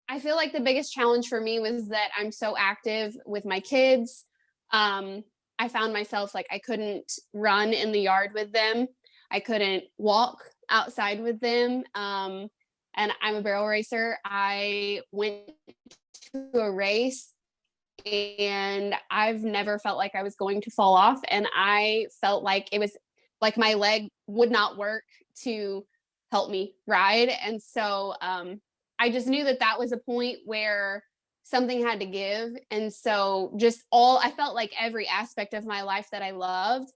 I feel like the biggest challenge for me was that I'm so active with my kids. Um, I found myself like I couldn't run in the yard with them. I couldn't walk outside with them. And I'm a barrel racer. I went to a race and I've never felt like I was going to fall off. And I felt like it was like my leg would not work to help me ride. And so I just knew that that was a point where something had to give. And so just all, I felt like every aspect of my life that I loved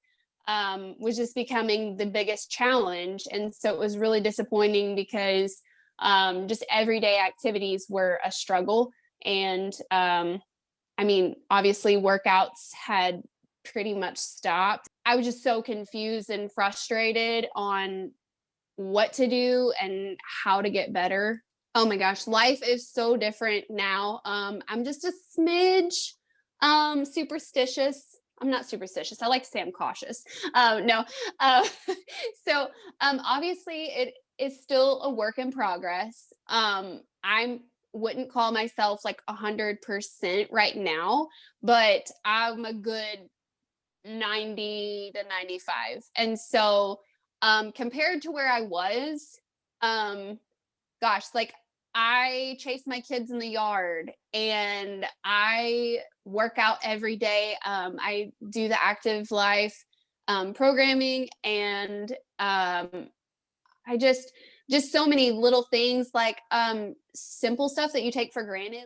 was just becoming the biggest challenge. And so it was really disappointing because just everyday activities were a struggle. And I mean, obviously, workouts had pretty much stopped. I was just so confused and frustrated on what to do and how to get better. Oh my gosh, life is so different now. I'm just a smidge superstitious. I'm not superstitious. I like to say I'm cautious. No. Uh, so obviously it is still a work in progress. I'm wouldn't call myself like 100% right now, but I'm a good 90 to 95. And so compared to where I was, um, gosh, like I chase my kids in the yard and I work out every day. I do the active life programming and I just so many little things like simple stuff that you take for granted.